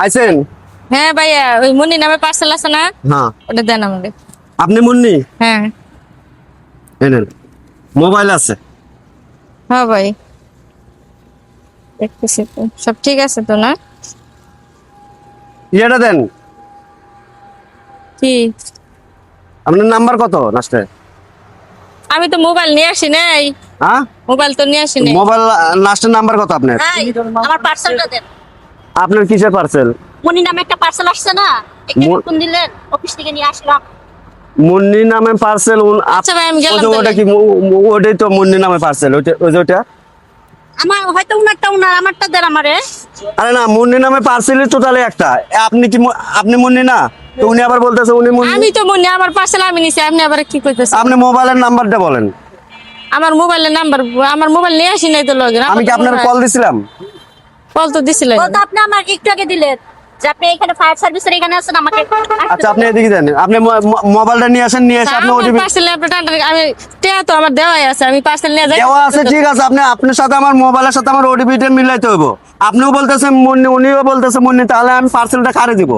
আইছেন? হ্যাঁ ভাইয়া, ওই মুন্নি নামে পার্সেল আছে না, হ্যাঁ। ওটা দেন আমাকে। আপনি মুন্নি? হ্যাঁ এনেন, মোবাইল আছে। হ্যাঁ ভাই, দেখতেছি তো সব ঠিক আছে তো না? ইয়েটা দেন। কি? আপনার নাম্বার কত লাস্টে? আমি তো মোবাইল নিয়ে আসি নাই। হ্যাঁ, মোবাইল তো নিয়ে আসি নাই। মোবাইল লাস্টের নাম্বার কত আপনার? আমার পার্সেলটা দেন। আপনার কিসের পার্সেল? মনি নামে একটা পার্সেল আসছে না, কোন দিলেন? অফিস থেকে নিয়ে আসলাম। মুন্নি নামে পার্সেল? আচ্ছা ভাই, আমি গেলাম ওটা কি? ওটাই তো মুন্নি নামে পার্সেল। ওটা আমার হয়তো উনারটা উনার, আমারটা দেন আমারে। আরে না, মুন্নি নামে পার্সেলই টোটালি একটা। আপনি কি আপনি মুন্নি না? তো উনি আবার বলতেছে উনি মুন্নি। আমি তো মুন্নি, আমার পার্সেল আমি নিছি, আপনি আবার কি কইতেছেন? আপনি মোবাইলের নাম্বারটা বলেন। আমার মোবাইলের নাম্বার, আমার মোবাইল নিয়ে আসি নাই তো লগে। আমি কি আপনার কল দিছিলাম? কল তো দিছিলেন। ও তো আপনি আমার একটু আগে দিলেন যে আপনি এখানে ফায়ার সার্ভিসের এখানে আছেন, আমাকে আচ্ছা, আপনি এদিকে দেন। আপনি মোবাইলটা নিয়ে আসেন, নিয়ে এসে আপনি ওটিপি পার্সেল আমি টেয়া তো আমার দেওয়াই আছে, আমি পার্সেল নিয়ে যাই। দেওয়া আছে, ঠিক আছে। আপনার সাথে আমার মোবাইলের সাথে আমার ওটিপিটা মিলাইতে হইব। আপনিও বলতেছেন মুন্নি, উনিও বলতেছে মুন্নি, তাহলে আমি পার্সেলটা কারে দিব?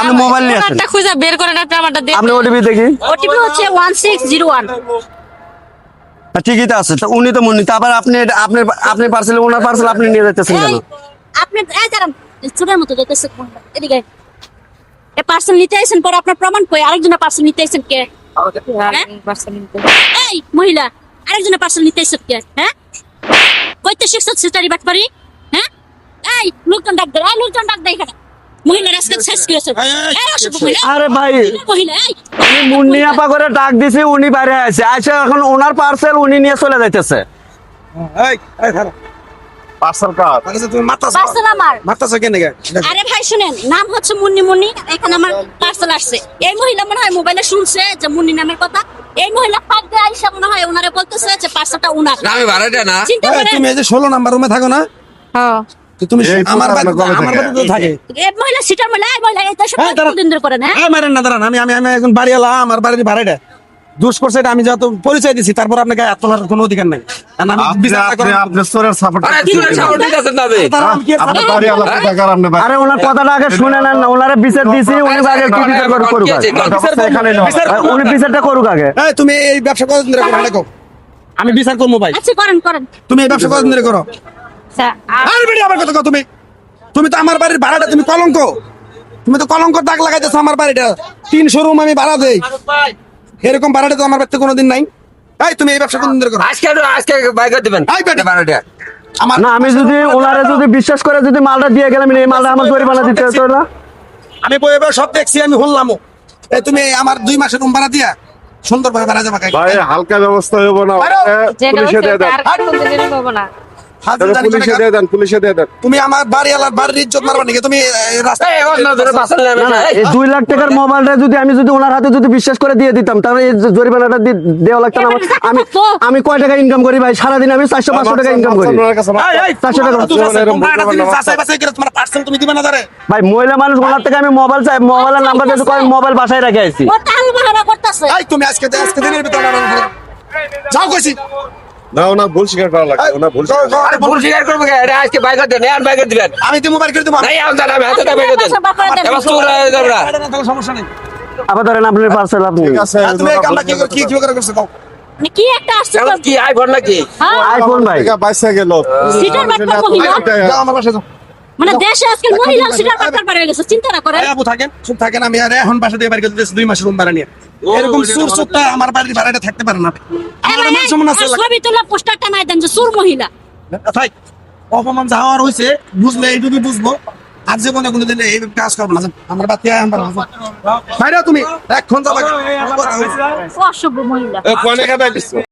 আপনি মোবাইল নিয়ে আসেন, একটা খুঁজে বের করেন, আপনি আমারটা দেন। আপনি ওটিপি দেখি। ওটিপি হচ্ছে 1601। ঠিকই তো আছে। তো উনি তো মুন্নি, তারপর আপনি পার্সেল, ওনার পার্সেল আপনি নিয়ে যাইতেছেন কেন? আপনি এই দাঁড়ান, চুরের মতো যেতেছে এদিকে। এই পার্সেল নিতে আইছেন, পরে আপনার প্রমাণ কই আরেকজনের পার্সেল নিতে আইছেন কে? এই মহিলা, আরেকজনের পার্সেল নিতে আইছেন কে? হ্যাঁ, কইতে শিখছ সিস্টারি বাটপারি? হ্যাঁ, এই লোকজন ডাক দে, এই লোকজন ডাক দে এখানে। মহিলা আজকে শেষ কি হয়েছে? এই অসুখ মহিলা। আরে ভাই, মহিলা এই আমি মুন্নি আপা করে ডাক দিছি, উনি বাইরে আছে। আচ্ছা, এখন ওনার পার্সেল উনি নিয়ে চলে যাইতেছে। পার্সেল কার? তুমি মারতাছ? পার্সেল আমার। মারতাছ কেন? আরে ভাই শুনেন, নাম হচ্ছে মুন্নি মুন্নি, এখানে আমার পার্সেল আসছে। এই মহিলা মনে হয় মোবাইলে শুনছে যে মুন্নি নামের কথা। এই মহিলা পাক দিয়ে আইসা মনে হয় ওনারে বলতেছে যে পার্সেলটা উনার। আমি ভাড়াটা না। চিন্তা করেন, তুমি এই যে 16 নাম্বার রুমে থাকো না? হ্যাঁ, তো তুমি আমার বাড়িতে থাকে। এই মহিলা সিটার মহিলা, এই মহিলা এই তো সব দিন ধরে করেন। হ্যাঁ, মারেন না, দাঁড়ান। আমি একজন বাড়িওয়ালা, আমার বাড়ির ভাড়াটা দোষ করছে, এটা আমি যত পরিচয় দিছি, তারপর আপনাকে এত তোলার কোনো অধিকার নাই। আরে ওনার কথাটা আগে শুনে নেন না, ওনারে বিচার দিছি, উনি আগে কি বিচার করুক আগে। উনি বিচারটা করুক আগে। তুমি এই ব্যবসা কতদিন ধরে করো? দেখো, আমি বিচার করবো ভাই। আচ্ছা করেন করেন। তুমি এই ব্যবসা কতদিন ধরে করো? আরে বেটি, আমার কথা কও। তুমি তো আমার বাড়ির ভাড়াটা, তুমি কলঙ্ক। তুমি তো কলঙ্ক দাগ লাগাইতেছো আমার বাড়িটা। 300 রুম আমি ভাড়া দেই, এরকম ভাড়াটা তো আমার বাড়িতে কোনোদিন নাই। এই তুমি এই ব্যবসা কোনদিন ধরে করো? আজকে বাইক দিবেন। এই বেটি, ভাড়াটা আমার না, আমি যদি ওনারে যদি বিশ্বাস করে যদি মালটা দিয়ে গেলাম, এই মালটা আমার জরিমানা দিতে হতো না? আমি বই সব দেখছি, আমি শুনলামও। এই তুমি আমার 2 মাসের রুম ভাড়া দিয়া সুন্দরভাবে ভাড়া যাবা। ভাই, হালকা ব্যবস্থা হইব না? পুলিশে দিয়ে দেন, পুলিশে দিয়ে দেন, পুলিশে দিয়ে দেন। তুমি আমার বাড়িওয়ালার বাড়ির ইজ্জত মারবা নাকি? তুমি রাস্তায় এই 2 লাখ টাকার মোবাইলটা যদি আমি যদি ওনার হাতে যদি বিশ্বাস করে দিয়ে দিতাম, তাহলে এই জরিমানাটা দেওয়া লাগতো না আমার। আমি কয় টাকা ইনকাম করি ভাই? সারাদিন আমি 400-500 টাকা ইনকাম করি। 400 টাকা তোমার পার্সেল তুমি দিবে না দাঁড়ে ভাই, মহিলা মানুষ, ওনার থেকে আমি মোবাইল চাই, মোবাইলের নাম্বার দিয়ে কয় মোবাইল বাসায় রেখে আইছি। ও তাল ভাড়া করতেছে। এই তুমি আজকে দিনের ভিতরে যাও কইছি। না, ওনার ভুল স্বীকার করা লাগবে, ওনার ভুল স্বীকার করা। আরে ভুল স্বীকার করবে কে? এটা আজকে বাইক দেন, আর বাইক দিবেন। আমি তো মোবাইল করে দেব। নাই আমদান, আমি হাতে বাইক দেন। এবার চুর দেবরা। তাহলে সমস্যা নেই। আবার ধরেন আপনার পার্সেল আপনি। ঠিক আছে, তুমি এই কামটা কি করে করছো? কও। মানে কি একটা আসছে কেমন কি আইফোন নাকি? হ্যাঁ, আইফোন ভাই। টাকা বাইসা গেল। সিটার বাটপার মহিলা। যাও আমার বাসায় যাও। মানে দেশে আজকে মহিলা সিটার বাটপার পারে গেছে, চিন্তা না করেন। এই আপু থাকেন, চুপ থাকেন। আমি আর এখন বাসা দিয়ে বাড়ি করতে 2 মাসের রুম ভাড়া নিয়ে। এরকম সুরটা আমার বাড়ির ভাড়াটা থাকতে পারে না। আমার মান সম্মান আছে। ছবি তোলা পোস্টার টানাই দেন যে সুর মহিলা। থাক, অপমান যা হওয়ার হয়েছে, বুঝলে এইটুকু বুঝবো। আর যে কোনো দিন এই কাজ করবো না। আমার বাতি বাইরে তুমি এখন যাবা। অসভ্য মহিলা। কোনে খাবে দিছো?